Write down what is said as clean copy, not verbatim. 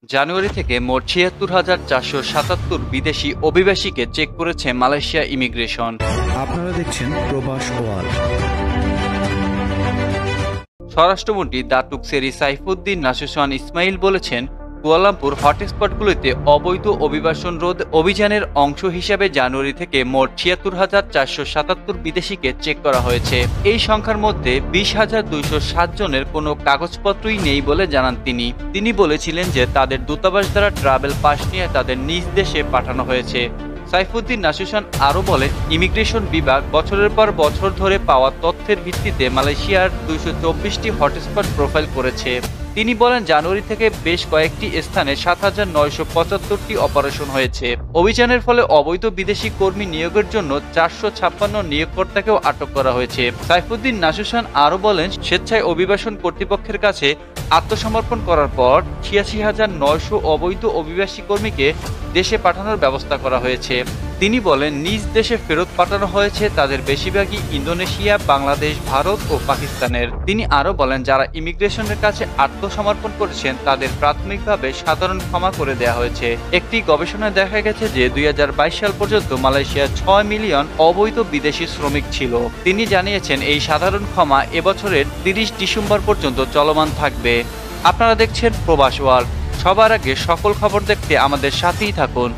জানুয়ারি থেকে মোট ৭৬,৪৭৭ বিদেশি অভিবাসীকে চেক করেছে মালয়েশিয়া ইমিগ্রেশন। আপনারা দেখছেন প্রবাস ওয়ার্ল্ড। স্বরাষ্ট্রমন্ত্রী দাতুক সেরি সাইফুদ্দিন নাসুসান ইসমাইল বলেছেন, কুয়ালালামপুর হটস্পটগুলোতে অবৈধ অভিবাসন রোধ অভিযানের অংশ হিসাবে জানুয়ারি থেকে মোট ৭৬,৪৭৭ বিদেশিকে চেক করা হয়েছে। এই সংখ্যার মধ্যে ২০,২০৭ জনের কোনো কাগজপত্রই নেই বলে জানান তিনি বলেছিলেন যে তাদের দূতাবাস দ্বারা ট্রাভেল পাস নিয়ে তাদের নিজ দেশে পাঠানো হয়েছে। সাইফুদ্দিন নাসুসান আরও বলেন, ইমিগ্রেশন বিভাগ বছরের পর বছর ধরে পাওয়া তথ্যের ভিত্তিতে মালয়েশিয়ার ২২৪টি হটস্পট প্রোফাইল করেছে। তিনি বলেন, জানুয়ারি থেকে বেশ কয়েকটি স্থানে ৭,৯৭৫টি অপারেশন হয়েছে। অভিযানের ফলে অবৈধ বিদেশি কর্মী নিয়োগের জন্য ৪৫৬ নিয়োগকর্তাকেও আটক করা হয়েছে। সাইফুদ্দিন নাসুসান আরও বলেন, স্বেচ্ছায় অভিবাসন কর্তৃপক্ষের কাছে আত্মসমর্পণ করার পর ৮৬,৯০০ অবৈধ অভিবাসী কর্মীকে দেশে পাঠানোর ব্যবস্থা করা হয়েছে। তিনি বলেন, নিজ দেশে ফেরত পাঠানো হয়েছে তাদের বেশিরভাগই ইন্দোনেশিয়া, বাংলাদেশ, ভারত ও পাকিস্তানের। তিনি আরও বলেন, যারা ইমিগ্রেশনের কাছে আত্মসমর্পণ করেছেন তাদের প্রাথমিকভাবে সাধারণ ক্ষমা করে দেওয়া হয়েছে। একটি গবেষণায় দেখা গেছে যে ২০২২ সাল পর্যন্ত মালয়েশিয়ায় ৬ মিলিয়ন অবৈধ বিদেশি শ্রমিক ছিল। তিনি জানিয়েছেন, এই সাধারণ ক্ষমা এবছরের ৩০ ডিসেম্বর পর্যন্ত চলমান থাকবে। আপনারা দেখছেন প্রবাস ওয়ার্ল্ড। সবার আগে সকল খবর দেখতে আমাদের সাথেই থাকুন।